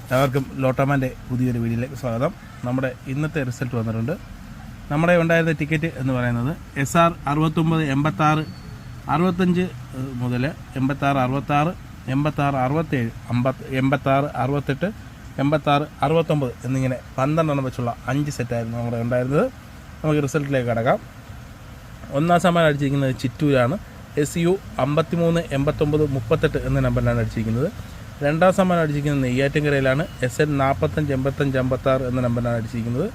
എല്ലാവർക്കും ലോട്ടോമാൻ്റെ പുതിയൊരു വീഡിയോയിലേക്ക് സ്വാഗതം. നമ്മുടെ ഇന്നത്തെ റിസൾട്ട് വന്നിട്ടുണ്ട്. നമ്മുടെ ഉണ്ടായിരുന്ന ടിക്കറ്റ് എന്ന് പറയുന്നത് SR 69 86 65 മുതൽ 86 66 86 67 86 68 86 69 എന്നിങ്ങനെ 12 എണ്ണം വെച്ചുള്ള 5 സെറ്റായിരുന്നു നമ്മുടെ ഉണ്ടായിരുന്നത്. നമുക്ക് റിസൾട്ടിലേക്ക് കടക്കാം. ഒന്നാം സമ്മാനം അടിച്ചിരിക്കുന്നത് ചിറ്റൂരാണ്. SU 53 89 38 എന്ന നമ്പറിലാണ് അടിച്ചിരിക്കുന്നത്. രണ്ടാം സമ്മാനം അടിച്ചിരിക്കുന്നത് നെയ്യാറ്റിൻകരയിലാണ്. SN 45 85 56 എന്ന നമ്പറിലാണ് അടിച്ചിരിക്കുന്നത്.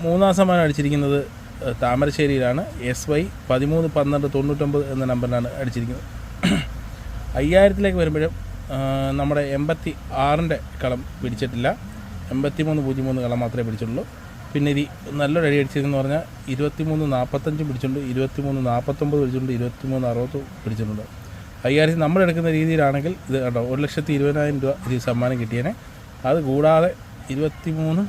മൂന്നാം സമ്മാനം അടിച്ചിരിക്കുന്നത് താമരശ്ശേരിയിലാണ്. SY 13 12 99 എന്ന നമ്പറിലാണ് അടിച്ചിരിക്കുന്നത്. 5000 വരുമ്പോഴും നമ്മുടെ 86 കളം പിടിച്ചിട്ടില്ല. 8303 കളം മാത്രമേ പിടിച്ചിട്ടുള്ളൂ. പിന്നെ ഇത് നല്ലൊരു അടി അടിച്ചതെന്ന് പറഞ്ഞാൽ 23 45 പിടിച്ചിട്ടുണ്ട്, 23 49 പിടിച്ചിട്ടുണ്ട്, 23 60 പിടിച്ചിട്ടുണ്ട്. 5000 നമ്മളെടുക്കുന്ന രീതിയിലാണെങ്കിൽ ഇത് കേട്ടോ 1,20,000 രൂപ ഇത് സമ്മാനം കിട്ടിയേനെ. അത് കൂടാതെ 23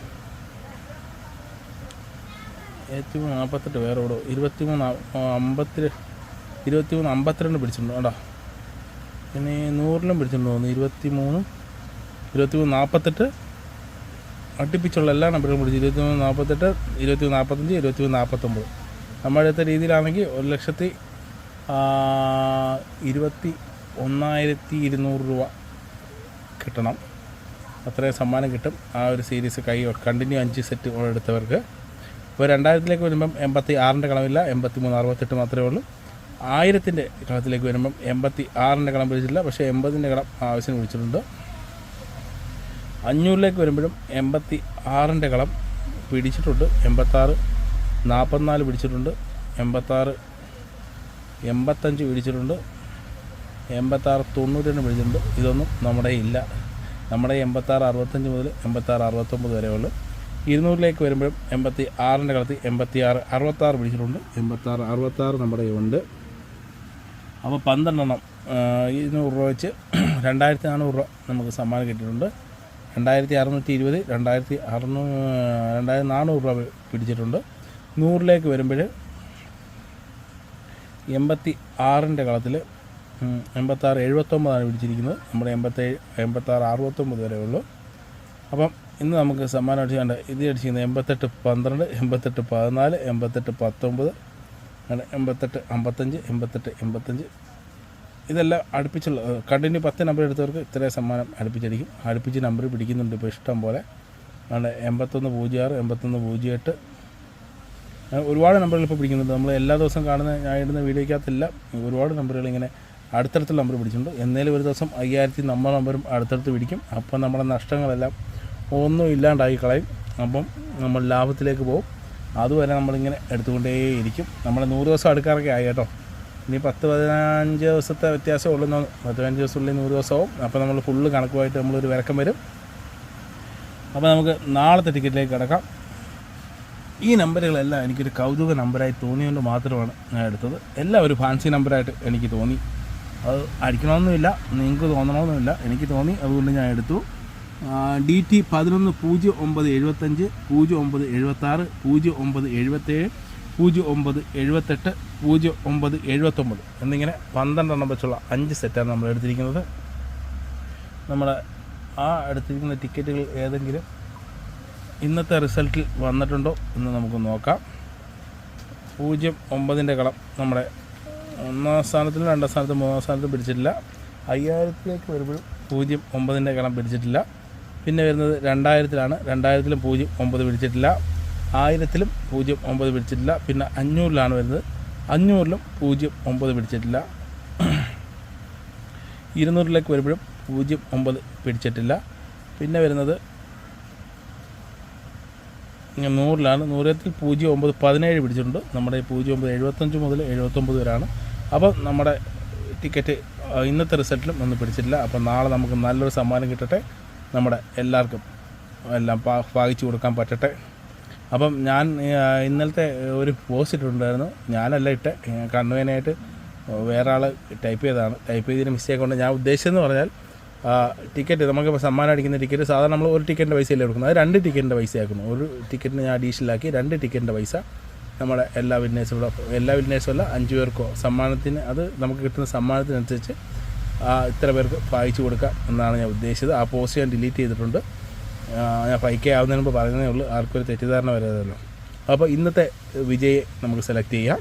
48 വേറെ ഓടോ 23 52 പിടിച്ചിട്ടുണ്ട് കേട്ടോ. പിന്നെ 100 പിടിച്ചിട്ടുണ്ടോ 23 48 അടുപ്പിച്ചുള്ള എല്ലാ നമ്പറുകളും പിടിച്ചു. 23 48 23 45 23 49 നമ്മളെടുത്ത രീതിയിലാണെങ്കിൽ 1,21,200 രൂപ കിട്ടണം. അത്രയും സമ്മാനം കിട്ടും. ആ ഒരു സീരീസ് കണ്ടിന്യൂ 5 സെറ്റ് എടുത്തവർക്ക്. ഇപ്പോൾ 2000 വരുമ്പം 86 കളമില്ല, 83 68 മാത്രമേ ഉള്ളൂ. 1000 കളത്തിലേക്ക് വരുമ്പം 86 കളം പിടിച്ചിട്ടില്ല, പക്ഷേ 80 കളം ആവശ്യം പിടിച്ചിട്ടുണ്ട്. 500 വരുമ്പോഴും 86 കളം പിടിച്ചിട്ടുണ്ട്. 86 44 പിടിച്ചിട്ടുണ്ട്, 86 85 പിടിച്ചിട്ടുണ്ട്, 86 92 പിടിച്ചിട്ടുണ്ട്. ഇതൊന്നും നമ്മുടെ ഇല്ല. നമ്മുടെ 86 65 മുതൽ 86 69 വരെ ഉള്ളൂ. 200 വരുമ്പോഴും 86 കളത്തിൽ 86 66 പിടിച്ചിട്ടുണ്ട്, 86 66 നമ്മുടെ ഉണ്ട്. അപ്പോൾ 12 എണ്ണം 200 രൂപ വെച്ച് 2400 രൂപ നമുക്ക് സമ്മാനം കിട്ടിയിട്ടുണ്ട്. 2620 2400 രൂപ പിടിച്ചിട്ടുണ്ട്. 100 വരുമ്പോൾ 86 കളത്തിൽ 86 79 പിടിച്ചിരിക്കുന്നത്. നമ്മുടെ 87 86 69 വരെ ഉള്ളൂ. അപ്പം ഇന്ന് നമുക്ക് സമ്മാനം അടിച്ചുകൊണ്ട് ഇത് അടിച്ചിരിക്കുന്നത് 88 12 88 14 88 19 88 55 88 85 ഇതെല്ലാം അടുപ്പിച്ചുള്ള കണ്ടിന്യൂ 10 നമ്പർ എടുത്തവർക്ക് ഇത്രയും സമ്മാനം അടുപ്പിച്ചടിക്കും. അടുപ്പിച്ച് നമ്പർ പിടിക്കുന്നുണ്ട് ഇപ്പോൾ ഇഷ്ടം പോലെ. അതുകൊണ്ട് 8106 8108 ഒരുപാട് നമ്പറുകൾ ഇപ്പോൾ പിടിക്കുന്നുണ്ട്. നമ്മൾ എല്ലാ ദിവസവും കാണുന്ന ഞാൻ ഇടുന്ന വീഡിയോയ്ക്കകത്തില്ല, ഒരുപാട് നമ്പറുകൾ ഇങ്ങനെ അടുത്തടുത്തുള്ള നമ്പർ പിടിച്ചിട്ടുണ്ട്. എന്നേലും ഒരു ദിവസം 5000 നമ്മൾ നമ്പറും അടുത്തടുത്ത് പിടിക്കും. അപ്പം നമ്മുടെ നഷ്ടങ്ങളെല്ലാം ഒന്നും ഇല്ലാണ്ടായി കളയും. അപ്പം നമ്മൾ ലാഭത്തിലേക്ക് പോകും. അതുവരെ നമ്മളിങ്ങനെ എടുത്തുകൊണ്ടേയിരിക്കും. നമ്മൾ 100 ദിവസം അടുക്കാറൊക്കെ ആയി കേട്ടോ. ഇനി 10-15 ദിവസത്തെ വ്യത്യാസം ഉള്ളൂ. 10-15 ദിവസമുള്ളിൽ 100 ദിവസവും. അപ്പോൾ നമ്മൾ ഫുള്ള് കണക്കുമായിട്ട് നമ്മളൊരു വിലക്കം വരും. അപ്പോൾ നമുക്ക് നാളത്തെ ടിക്കറ്റിലേക്ക് കിടക്കാം. ഈ നമ്പറുകളെല്ലാം എനിക്കൊരു കൗതുക നമ്പറായി തോന്നിയുകൊണ്ട് മാത്രമാണ് ഞാൻ എടുത്തത്. എല്ലാം ഒരു ഫാൻസി നമ്പറായിട്ട് എനിക്ക് തോന്നി. അത് അടിക്കണമെന്നുമില്ല, നിങ്ങൾക്ക് തോന്നണമെന്നുമില്ല, എനിക്ക് തോന്നി, അതുകൊണ്ട് ഞാൻ എടുത്തു. DT 11 0975 09 76 09 77 09 78 09 79 എന്നിങ്ങനെ 12 എണ്ണം വെച്ചുള്ള 5 സെറ്റാണ് നമ്മൾ എടുത്തിരിക്കുന്നത്. നമ്മുടെ ആ എടുത്തിരിക്കുന്ന ടിക്കറ്റുകൾ ഏതെങ്കിലും ഇന്നത്തെ റിസൾട്ടിൽ വന്നിട്ടുണ്ടോ എന്ന് നമുക്ക് നോക്കാം. 09 കളം നമ്മുടെ 1ാം സ്ഥാനത്തിലും 2ാം സ്ഥാനത്തും 3ാം സ്ഥാനത്തും പിടിച്ചിട്ടില്ല. 5000 വരുമ്പോഴും 09 കളം പിടിച്ചിട്ടില്ല. പിന്നെ വരുന്നത് 2000 2000 09 പിടിച്ചിട്ടില്ല. 1000 09 പിടിച്ചിട്ടില്ല. പിന്നെ 500 വരുന്നത്. 500 09 പിടിച്ചിട്ടില്ല. 200 വരുമ്പോഴും 09 പിടിച്ചിട്ടില്ല. പിന്നെ വരുന്നത് 100 100 09 17 പിടിച്ചിട്ടുണ്ട്. നമ്മുടെ 09 75 മുതൽ 79 വരെയാണ്. അപ്പം നമ്മുടെ ടിക്കറ്റ് ഇന്നത്തെ റിസൾട്ടിലും ഒന്നും പിടിച്ചിട്ടില്ല. അപ്പം നാളെ നമുക്ക് നല്ലൊരു സമ്മാനം കിട്ടട്ടെ. നമ്മുടെ എല്ലാവർക്കും എല്ലാം ഭാഗിച്ചു കൊടുക്കാൻ പറ്റട്ടെ. അപ്പം ഞാൻ ഇന്നലത്തെ ഒരു പോസ്റ്റ് ഇട്ടിട്ടുണ്ടായിരുന്നു. ഞാനല്ല ഇട്ട്, കൺവേനായിട്ട് വേറെ ആൾ ടൈപ്പ് ചെയ്തതാണ്. ടൈപ്പ് ചെയ്തതിന് മിസ്റ്റേക്ക് കൊണ്ട് ഞാൻ ഉദ്ദേശിച്ചതെന്ന് പറഞ്ഞാൽ ടിക്കറ്റ് നമുക്ക് സമ്മാനം അടിക്കുന്ന ടിക്കറ്റ് സാധാരണ നമ്മൾ ഒരു ടിക്കറ്റിൻ്റെ പൈസയല്ലേ കൊടുക്കുന്നത്. അത് 2 ടിക്കറ്റിൻ്റെ പൈസ ആക്കുന്നു. ഒരു ടിക്കറ്റിന് ഞാൻ അഡീഷണലാക്കി 2 ടിക്കറ്റിൻ്റെ പൈസ നമ്മുടെ എല്ലാ വിന്നേഴ്സും അല്ല 5 പേർക്കോ സമ്മാനത്തിന്, അത് നമുക്ക് കിട്ടുന്ന സമ്മാനത്തിനനുസരിച്ച് ഇത്ര പേർക്ക് വായിച്ചു കൊടുക്കാം എന്നാണ് ഞാൻ ഉദ്ദേശിച്ചത്. ആ പോസ്റ്റ് ഞാൻ ഡിലീറ്റ് ചെയ്തിട്ടുണ്ട്. ഞാൻ 5K ആവുന്നതിന് മുമ്പ് പറയുന്നതേ ഉള്ളൂ, ആർക്കും ഒരു തെറ്റിദ്ധാരണ വരാതല്ലോ. അപ്പോൾ ഇന്നത്തെ വിജയെ നമുക്ക് സെലക്ട് ചെയ്യാം.